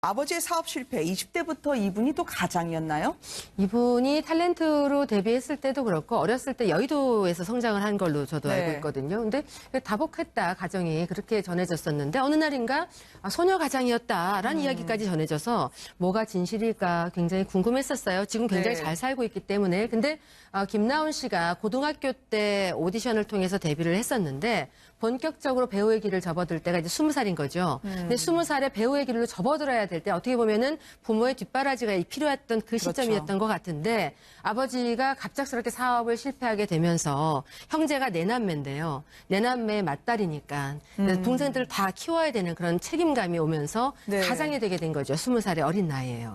아버지의 사업 실패, 20대부터 이분이 또 가장이었나요? 이분이 탤런트로 데뷔했을 때도 그렇고 어렸을 때 여의도에서 성장을 한 걸로 저도 알고 있거든요. 근데 다복했다 가정이 그렇게 전해졌었는데 어느 날인가 소녀 가장이었다라는 이야기까지 전해져서 뭐가 진실일까 굉장히 궁금했었어요. 지금 굉장히 잘 살고 있기 때문에. 근데 김나온 씨가 고등학교 때 오디션을 통해서 데뷔를 했었는데 본격적으로 배우의 길을 접어들 때가 이제 20살인 거죠. 근데 20살에 배우의 길로 접어들어야 될 때 어떻게 보면은 부모의 뒷바라지가 필요했던 그 시점이었던 것 같은데 아버지가 갑작스럽게 사업을 실패하게 되면서 형제가 네 남매인데요. 네 남매의 맏딸이니까 동생들을 다 키워야 되는 그런 책임감이 오면서 가장이 되게 된 거죠. 20살의 어린 나이에요.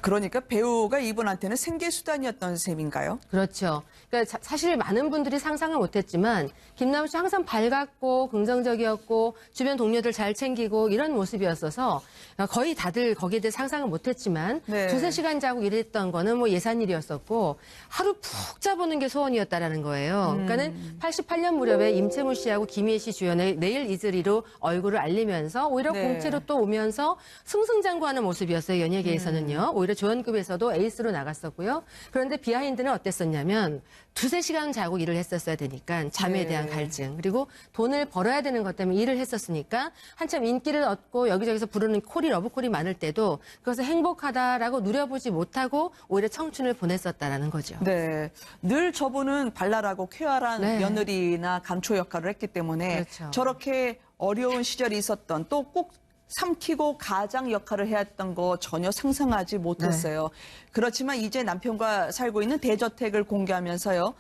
그러니까 배우가 이분한테는 생계수단이었던 셈인가요? 그렇죠. 그러니까 사실 많은 분들이 상상을 못했지만 김나온 씨 항상 밝았고 긍정적이었고 주변 동료들 잘 챙기고 이런 모습이었어서 거의 다들 거기에 대해 상상을 못했지만 두세 시간 자고 일했던 거는 뭐 예산일이었었고 하루 푹 자보는 게 소원이었다라는 거예요. 그러니까는 88년 무렵에 임채무 씨하고 김희애 씨 주연의 내일 이즈리로 얼굴을 알리면서 오히려 공채로 또 오면서 승승장구하는 모습이었어요. 연예계에서는요. 오히려 조연급에서도 에이스로 나갔었고요. 그런데 비하인드는 어땠었냐면 두세 시간 자고 일을 했었어야 되니까 잠에 대한 갈증 그리고 돈을 벌어야 되는 것 때문에 일을 했었으니까 한참 인기를 얻고 여기저기서 부르는 콜이 러브콜이 많을 때도 그것을 행복하다라고 누려보지 못하고 오히려 청춘을 보냈었다라는 거죠. 네, 늘 저분은 발랄하고 쾌활한 며느리나 감초 역할을 했기 때문에 저렇게 어려운 시절이 있었던 또 꼭 삼키고 가장 역할을 해야 했던 거 전혀 상상하지 못했어요. 그렇지만 이제 남편과 살고 있는 대저택을 공개하면서요.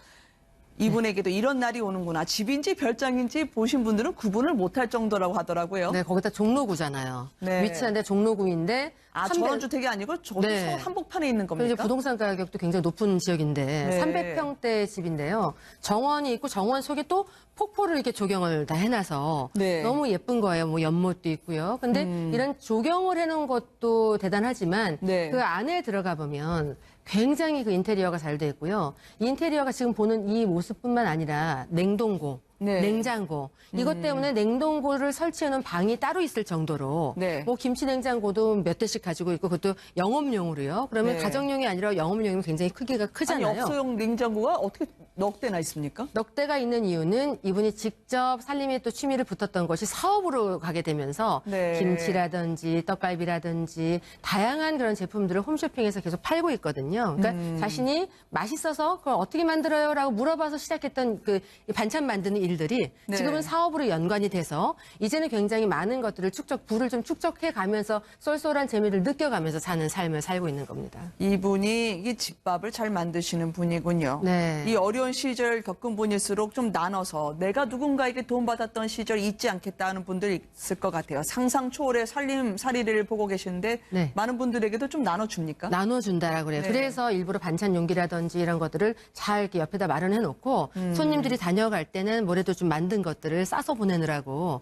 이분에게도 이런 날이 오는구나. 집인지 별장인지 보신 분들은 구분을 못할 정도라고 하더라고요. 네, 거기다 종로구잖아요. 위치한데 종로구인데 저런 주택이 아니고 서울 한복판에 있는 겁니까? 부동산 가격도 굉장히 높은 지역인데 300평대 집인데요. 정원이 있고 정원 속에 또 폭포를 이렇게 조경을 다 해놔서 너무 예쁜 거예요. 뭐 연못도 있고요. 근데 이런 조경을 해놓은 것도 대단하지만 그 안에 들어가 보면 굉장히 그 인테리어가 잘 돼 있고요. 이 인테리어가 지금 보는 이 모습뿐만 아니라 냉동고, 냉장고 이것 때문에 냉동고를 설치해놓은 방이 따로 있을 정도로 뭐 김치 냉장고도 몇 대씩 가지고 있고 그것도 영업용으로요. 그러면 가정용이 아니라 영업용이면 굉장히 크기가 크잖아요. 아니, 업소용 냉장고가 어떻게 넉 대나 있습니까? 넉 대가 있는 이유는 이분이 직접 살림에 또 취미를 붙었던 것이 사업으로 가게 되면서 김치라든지 떡갈비라든지 다양한 그런 제품들을 홈쇼핑에서 계속 팔고 있거든요. 그러니까 자신이 맛있어서 그걸 어떻게 만들어요? 라고 물어봐서 시작했던 그 반찬 만드는 일들이 지금은 사업으로 연관이 돼서 이제는 굉장히 많은 것들을 부를 좀 축적해 가면서 쏠쏠한 재미를 느껴가면서 사는 삶을 살고 있는 겁니다. 이분이 이 집밥을 잘 만드시는 분이군요. 이 어려운 시절 겪은 분일수록 좀 나눠서 내가 누군가에게 도움받았던 시절 잊지 않겠다 하는 분들이 있을 것 같아요. 상상 초월의 살림살이를 보고 계시는데 많은 분들에게도 좀 나눠줍니까? 나눠준다라고 그래요. 그래서 일부러 반찬 용기라든지 이런 것들을 잘 이렇게 옆에다 마련해 놓고 손님들이 다녀갈 때는 뭐래도 좀 만든 것들을 싸서 보내느라고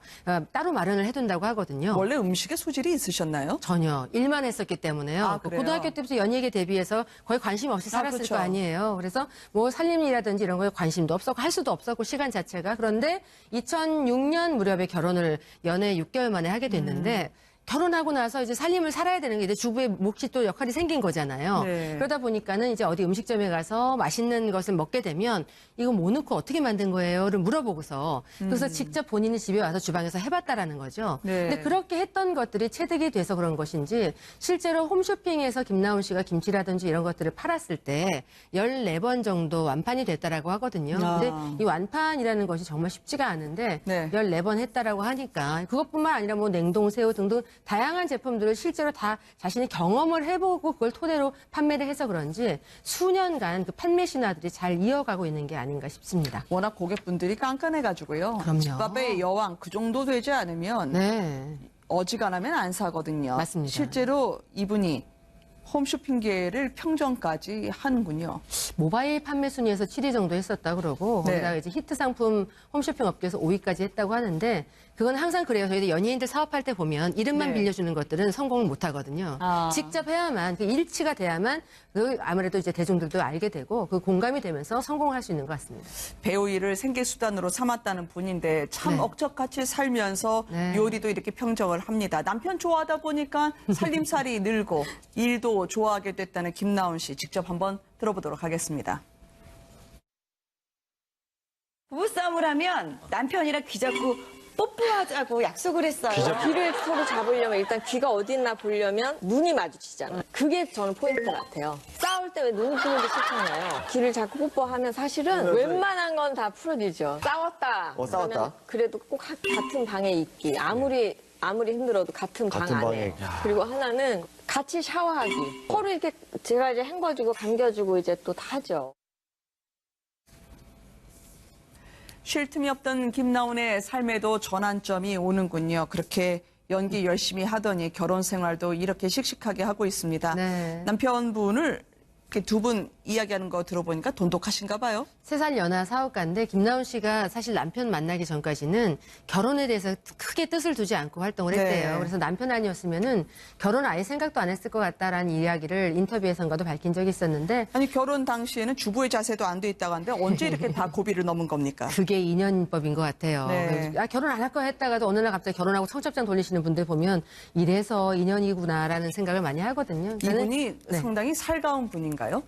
따로 마련을 해둔다고 하거든요. 원래 음식에 소질이 있으셨나요? 전혀. 일만 했었기 때문에요. 고등학교 때부터 연예계 데뷔해서 거의 관심 없이 살았을 거 아니에요. 그래서 뭐 살림이라든지 이런 거에 관심도 없었고 할 수도 없었고 시간 자체가. 그런데 2006년 무렵에 결혼을 연애 6개월 만에 하게 됐는데 결혼하고 나서 이제 살림을 살아야 되는 게 이제 주부의 몫이 또 역할이 생긴 거잖아요. 그러다 보니까는 이제 어디 음식점에 가서 맛있는 것을 먹게 되면 이거 뭐 넣고 어떻게 만든 거예요?를 물어보고서 그래서 직접 본인이 집에 와서 주방에서 해봤다라는 거죠. 근데 그렇게 했던 것들이 체득이 돼서 그런 것인지 실제로 홈쇼핑에서 김나온 씨가 김치라든지 이런 것들을 팔았을 때 14번 정도 완판이 됐다라고 하거든요. 근데 이 완판이라는 것이 정말 쉽지가 않은데 14번 했다라고 하니까 그것뿐만 아니라 뭐 냉동새우 등등 다양한 제품들을 실제로 다 자신이 경험을 해보고 그걸 토대로 판매를 해서 그런지 수년간 그 판매 신화들이 잘 이어가고 있는 게 아닌가 싶습니다. 워낙 고객분들이 깐깐해가지고요. 그럼요. 집밥의 여왕 그 정도 되지 않으면 어지간하면 안 사거든요. 맞습니다. 실제로 이분이 홈쇼핑계를 평정까지 하는군요. 모바일 판매 순위에서 7위 정도 했었다 그러고 거기다가 이제 히트 상품 홈쇼핑 업계에서 5위까지 했다고 하는데 그건 항상 그래요. 저희들 연예인들 사업할 때 보면 이름만 네. 빌려주는 것들은 성공을 못 하거든요. 직접 해야만, 그 일치가 돼야만 아무래도 이제 대중들도 알게 되고 그 공감이 되면서 성공할 수 있는 것 같습니다. 배우 일을 생계수단으로 삼았다는 분인데 참 네. 억척같이 살면서 네. 요리도 이렇게 평정을 합니다. 남편 좋아하다 보니까 살림살이 늘고 일도 좋아하게 됐다는 김나온 씨 직접 한번 들어보도록 하겠습니다. 부부싸움을 하면 남편이랑 귀 잡고 뽀뽀하자고 약속을 했어요. 귀를 서로 잡으려면 일단 귀가 어디 있나 보려면 눈이 마주치잖아요. 그게 저는 포인트 같아요. 싸울 때 왜 눈 뜨는 게 싫잖아요. 귀를 잡고 뽀뽀하면 사실은 웬만한 건 다 풀어지죠. 싸웠다. 싸웠다. 그러면 그래도 꼭 같은 방에 있기. 아무리 힘들어도 같은 방 안에. 방에. 그리고 하나는 같이 샤워하기. 서로 이렇게 제가 이제 헹궈주고 감겨주고 이제 또 다 하죠. 쉴 틈이 없던 김나온의 삶에도 전환점이 오는군요. 그렇게 연기 열심히 하더니 결혼 생활도 이렇게 씩씩하게 하고 있습니다. 네. 남편분을 이렇게 두 분 이야기하는 거 들어보니까 돈독하신가 봐요. 3살 연하 사업가인데 김나온 씨가 사실 남편 만나기 전까지는 결혼에 대해서 크게 뜻을 두지 않고 활동을 했대요. 네. 그래서 남편 아니었으면은 결혼 아예 생각도 안 했을 것 같다라는 이야기를 인터뷰에선가도 밝힌 적이 있었는데 아니 결혼 당시에는 주부의 자세도 안 돼 있다고 하는데 언제 이렇게 다 고비를 넘은 겁니까? 그게 인연법인 것 같아요. 네. 아, 결혼 안 할 거 했다가도 어느 날 갑자기 결혼하고 청첩장 돌리시는 분들 보면 이래서 인연이구나라는 생각을 많이 하거든요. 저는 이분이 네. 상당히 살가운 분인가요?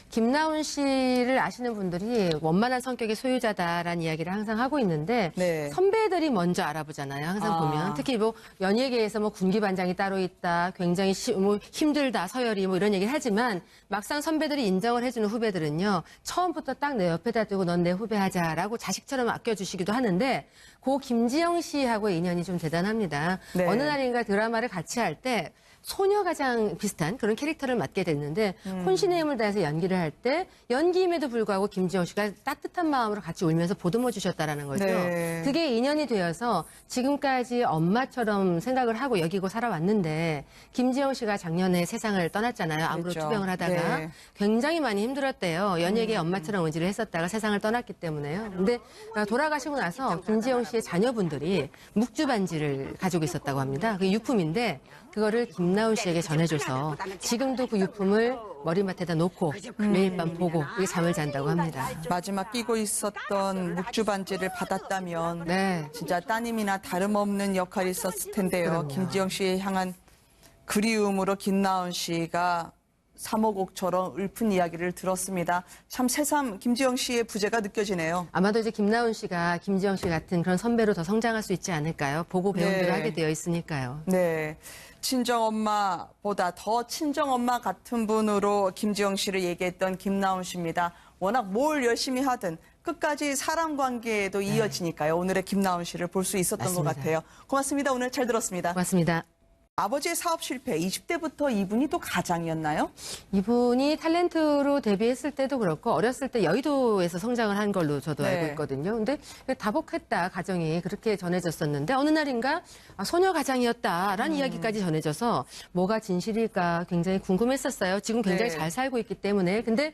김나온 씨를 아시는 분들이 원만한 성격의 소유자다라는 이야기를 항상 하고 있는데 네. 선배들이 먼저 알아보잖아요. 항상 보면 특히 뭐 연예계에서 뭐 군기 반장이 따로 있다, 굉장히 뭐 힘들다, 서열이 뭐 이런 얘기를 하지만 막상 선배들이 인정을 해주는 후배들은요 처음부터 딱 내 옆에다 두고 넌 내 후배 하자라고 자식처럼 아껴주시기도 하는데 고 김지영 씨하고의 인연이 좀 대단합니다. 네. 어느 날인가 드라마를 같이 할 때 소녀가장 비슷한 그런 캐릭터를 맡게 됐는데 혼신의 힘을 다해서 연기를 할 때 연기임에도 불구하고 김지영 씨가 따뜻한 마음으로 같이 울면서 보듬어 주셨다라는 거죠. 네. 그게 인연이 되어서 지금까지 엄마처럼 생각을 하고 여기고 살아왔는데 김지영 씨가 작년에 세상을 떠났잖아요. 암으로 그렇죠. 투병을 하다가 네. 굉장히 많이 힘들었대요. 연예계 엄마처럼 의지를 했었다가 세상을 떠났기 때문에요. 근데 돌아가시고 나서 김지영 씨의 자녀분들이 묵주 반지를 가지고 있었다고 합니다. 그 유품인데 그거를 김나온 씨에게 전해줘서 지금도 그 유품을 머리맡에다 놓고 매일 밤 보고 이게 잠을 잔다고 합니다. 마지막 끼고 있었던 묵주 반지를 받았다면 네. 진짜 따님이나 다름없는 역할이 있었을 텐데요. 그럼요. 김지영 씨에 향한 그리움으로 김나온 씨가 사모곡처럼 읊은 이야기를 들었습니다. 참 새삼 김지영 씨의 부재가 느껴지네요. 아마도 이제 김나온 씨가 김지영 씨 같은 그런 선배로 더 성장할 수 있지 않을까요? 보고 배운 네. 대로 하게 되어 있으니까요. 네. 친정엄마보다 더 친정엄마 같은 분으로 김지영 씨를 얘기했던 김나온 씨입니다. 워낙 뭘 열심히 하든 끝까지 사람 관계에도 이어지니까요. 오늘의 김나온 씨를 볼 수 있었던 것 맞습니다. 같아요. 고맙습니다. 오늘 잘 들었습니다. 고맙습니다. 아버지의 사업 실패, 20대부터 이분이 또 가장이었나요? 이분이 탤런트로 데뷔했을 때도 그렇고 어렸을 때 여의도에서 성장을 한 걸로 저도 네. 알고 있거든요. 근데 다복했다 가정이 그렇게 전해졌었는데 어느 날인가 소녀 가장이었다라는 이야기까지 전해져서 뭐가 진실일까 굉장히 궁금했었어요. 지금 굉장히 네. 잘 살고 있기 때문에. 근데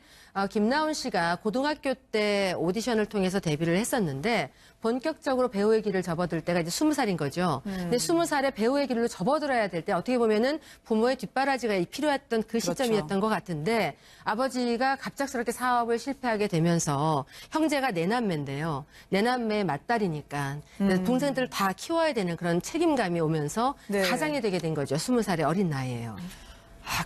김나온 씨가 고등학교 때 오디션을 통해서 데뷔를 했었는데 본격적으로 배우의 길을 접어들 때가 이제 20살인 거죠. 근데 20살에 배우의 길로 접어들어야 될 때 어떻게 보면은 부모의 뒷바라지가 필요했던 그 시점이었던 것 같은데 아버지가 갑작스럽게 사업을 실패하게 되면서 형제가 네 남매인데요. 네 남매의 맏딸이니까 동생들을 다 키워야 되는 그런 책임감이 오면서 네. 가장이 되게 된 거죠. 20살의 어린 나이에요.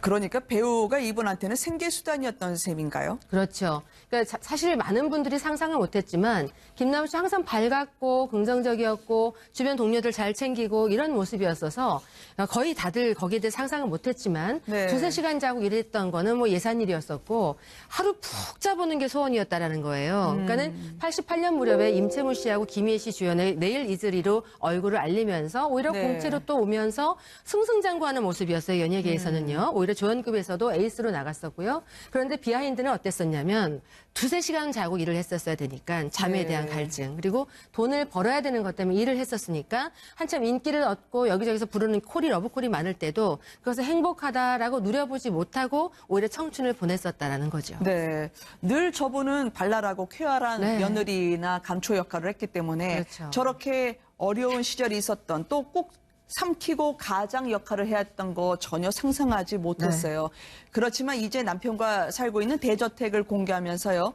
그러니까 배우가 이분한테는 생계수단이었던 셈인가요? 그렇죠. 그러니까 사실 많은 분들이 상상을 못했지만 김나온 씨 항상 밝았고 긍정적이었고 주변 동료들 잘 챙기고 이런 모습이었어서 거의 다들 거기에 대해 상상을 못했지만 네. 두세 시간 자고 일했던 거는 뭐 예산일이었었고 하루 푹 자보는 게 소원이었다라는 거예요. 그러니까는 88년 무렵에 임채무 씨하고 김희애 씨 주연의 내일 이즈리로 얼굴을 알리면서 오히려 네. 공채로 또 오면서 승승장구하는 모습이었어요. 연예계에서는요. 오히려 조연급에서도 에이스로 나갔었고요. 그런데 비하인드는 어땠었냐면 두세 시간 자고 일을 했었어야 되니까 잠에 네. 대한 갈증 그리고 돈을 벌어야 되는 것 때문에 일을 했었으니까 한참 인기를 얻고 여기저기서 부르는 콜이 러브콜이 많을 때도 그것을 행복하다라고 누려보지 못하고 오히려 청춘을 보냈었다라는 거죠. 네. 늘 저분은 발랄하고 쾌활한 네. 며느리나 감초 역할을 했기 때문에 그렇죠. 저렇게 어려운 시절이 있었던 또 꼭 삼키고 가장 역할을 해왔던 거 전혀 상상하지 못했어요. 그렇지만 이제 남편과 살고 있는 대저택을 공개하면서요.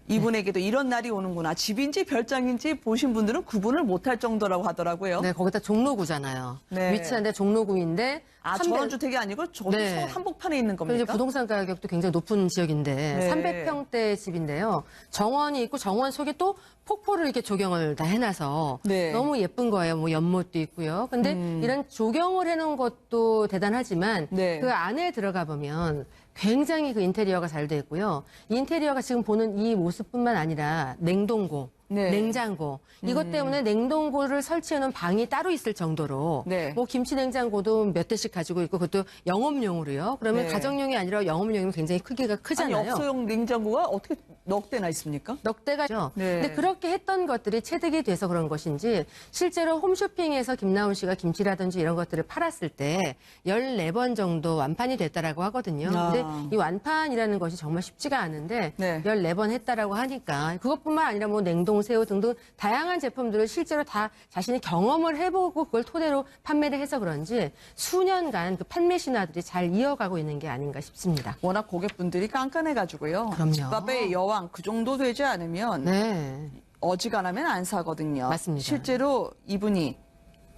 이분에게도 이런 날이 오는구나. 집인지 별장인지 보신 분들은 구분을 못할 정도라고 하더라고요. 네, 거기다 종로구잖아요. 네. 위치한데 종로구인데 전원 주택이 아니고 저도 네. 서울 한복판에 있는 겁니까? 이제 부동산 가격도 굉장히 높은 지역인데 네. 300평대 집인데요. 정원이 있고 정원 속에 또 폭포를 이렇게 조경을 다 해놔서 네. 너무 예쁜 거예요. 뭐 연못도 있고요. 근데 이런 조경을 해놓은 것도 대단하지만 네. 그 안에 들어가 보면 굉장히 그 인테리어가 잘 돼 있고요. 이 인테리어가 지금 보는 이 모습뿐만 아니라 냉동고, 네. 냉장고 이것 때문에 냉동고를 설치해놓은 방이 따로 있을 정도로 네. 뭐 김치 냉장고도 몇 대씩 가지고 있고 그것도 영업용으로요. 그러면 네. 가정용이 아니라 영업용이면 굉장히 크기가 아니, 크잖아요. 업소용 냉장고가 어떻게 넉 대나 있습니까? 넉 대가죠. 네. 근데 그렇게 했던 것들이 체득이 돼서 그런 것인지 실제로 홈쇼핑에서 김나온 씨가 김치라든지 이런 것들을 팔았을 때 14번 정도 완판이 됐다라고 하거든요. 아. 근데 이 완판이라는 것이 정말 쉽지가 않은데 네. 14번 했다라고 하니까 그것뿐만 아니라 뭐 냉동 새우 등등 다양한 제품들을 실제로 다 자신이 경험을 해보고 그걸 토대로 판매를 해서 그런지 수년간 그 판매 신화들이 잘 이어가고 있는 게 아닌가 싶습니다. 워낙 고객분들이 깐깐해가지고요. 그럼요. 집밥의 여왕 그 정도 되지 않으면 네. 어지간하면 안 사거든요. 맞습니다. 실제로 이분이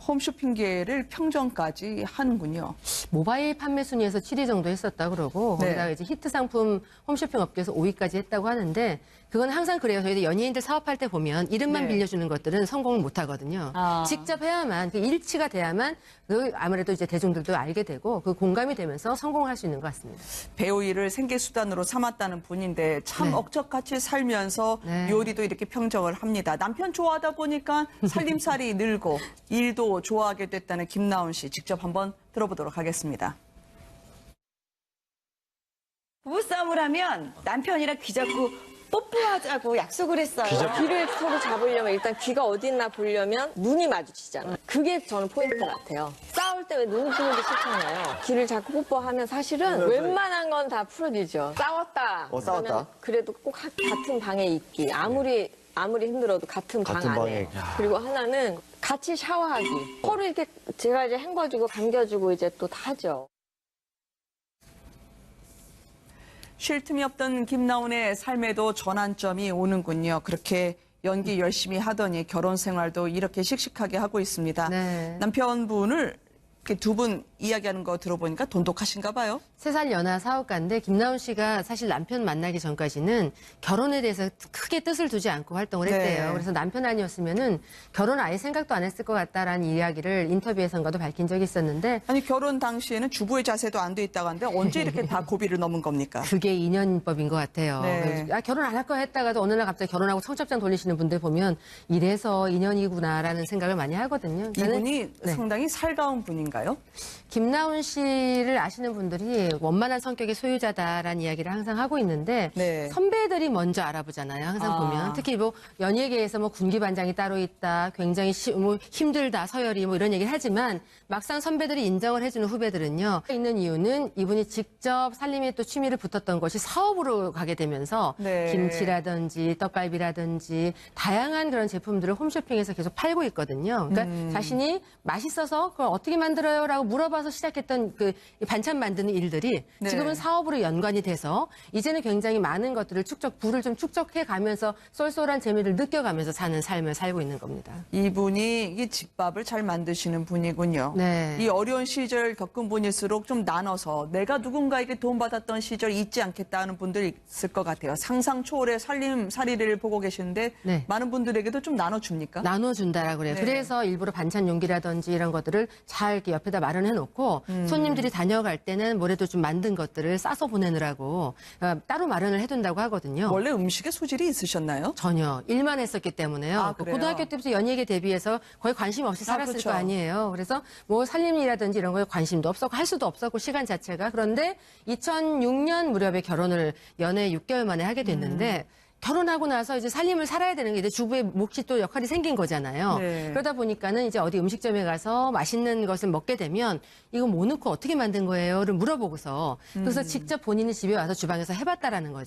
홈쇼핑계를 평정까지 하는군요. 모바일 판매 순위에서 7위 정도 했었다 그러고 네. 거기다가 이제 히트 상품 홈쇼핑 업계에서 5위까지 했다고 하는데 그건 항상 그래요. 저희도 연예인들 사업할 때 보면 이름만 네. 빌려주는 것들은 성공을 못 하거든요. 아. 직접 해야만 그 일치가 돼야만 그 아무래도 이제 대중들도 알게 되고 그 공감이 되면서 성공할 수 있는 것 같습니다. 배우 일을 생계 수단으로 삼았다는 분인데 참 네. 억척같이 살면서 네. 요리도 이렇게 평정을 합니다. 남편 좋아하다 보니까 살림살이 늘고 일도 좋아하게 됐다는 김나온 씨 직접 한번 들어보도록 하겠습니다. 부부싸움을 하면 남편이랑 귀 잡고 뽀뽀하자고 약속을 했어요. 귀를 서로 잡으려면 일단 귀가 어디 있나 보려면 눈이 마주치잖아요. 그게 저는 포인트 같아요. 싸울 때 왜 눈 뜨는 게 싫잖아요. 귀를 잡고 뽀뽀하면 사실은 웬만한 건 다 풀어지죠. 싸웠다. 싸웠다. 그러면 그래도 꼭 같은 방에 있기. 아무리 힘들어도 같은 방 같은 안에. 방에. 야. 그리고 하나는 같이 샤워하기. 서로 이렇게 제가 이제 헹궈주고 감겨주고 이제 또 다 하죠. 쉴 틈이 없던 김나온의 삶에도 전환점이 오는군요. 그렇게 연기 열심히 하더니 결혼 생활도 이렇게 씩씩하게 하고 있습니다. 네. 남편분을 이렇게 두 분 이야기하는 거 들어보니까 돈독하신가 봐요. 3살 연하 사업가인데 김나온 씨가 사실 남편 만나기 전까지는 결혼에 대해서 크게 뜻을 두지 않고 활동을 했대요. 네. 그래서 남편 아니었으면은 결혼 아예 생각도 안 했을 것 같다라는 이야기를 인터뷰에선가도 밝힌 적이 있었는데 아니 결혼 당시에는 주부의 자세도 안 돼 있다고 하는데 언제 이렇게 다 고비를 넘은 겁니까? 그게 인연법인 것 같아요. 네. 그래서 결혼 안 할 거야 했다가도 어느 날 갑자기 결혼하고 청첩장 돌리시는 분들 보면 이래서 인연이구나라는 생각을 많이 하거든요. 저는 이분이 네. 상당히 살가운 분인가요? 김나온 씨를 아시는 분들이 원만한 성격의 소유자다라는 이야기를 항상 하고 있는데 네. 선배들이 먼저 알아보잖아요. 항상 아. 보면 특히 뭐 연예계에서 뭐 군기반장이 따로 있다, 굉장히 뭐 힘들다, 서열이 뭐 이런 얘기를 하지만 막상 선배들이 인정을 해주는 후배들은요. 있는 이유는 이분이 직접 살림에 또 취미를 붙었던 것이 사업으로 가게 되면서 네. 김치라든지 떡갈비라든지 다양한 그런 제품들을 홈쇼핑에서 계속 팔고 있거든요. 그러니까 자신이 맛있어서 그걸 어떻게 만들어요라고 물어봐서 시작했던 그 반찬 만드는 일들이 네. 지금은 사업으로 연관이 돼서 이제는 굉장히 많은 것들을 부를 좀 축적해 가면서 쏠쏠한 재미를 느껴가면서 사는 삶을 살고 있는 겁니다. 이분이 이 집밥을 잘 만드시는 분이군요. 네. 이 어려운 시절 겪은 분일수록 좀 나눠서 내가 누군가에게 도움받았던 시절 잊지 않겠다 하는 분들이 있을 것 같아요. 상상 초월의 살림살이를 보고 계시는데 네. 많은 분들에게도 좀 나눠줍니까? 나눠준다라고 그래요. 네. 그래서 일부러 반찬 용기라든지 이런 것들을 잘 이렇게 옆에다 마련해 놓고 손님들이 다녀갈 때는 뭐래도 좀 만든 것들을 싸서 보내느라고 따로 마련을 해둔다고 하거든요. 원래 음식에 소질이 있으셨나요? 전혀 일만 했었기 때문에요. 아, 그 그래요? 고등학교 때부터 연예계 데뷔해서 거의 관심 없이 살았을 그렇죠. 거 아니에요. 그래서 뭐 살림이라든지 이런 거에 관심도 없었고 할 수도 없었고 시간 자체가. 그런데 2006년 무렵에 결혼을 연애 6개월 만에 하게 됐는데 결혼하고 나서 이제 살림을 살아야 되는 게 이제 주부의 몫이 또 역할이 생긴 거잖아요. 네. 그러다 보니까는 이제 어디 음식점에 가서 맛있는 것을 먹게 되면 이거 뭐 넣고 어떻게 만든 거예요?를 물어보고서 그래서 직접 본인이 집에 와서 주방에서 해봤다라는 거죠.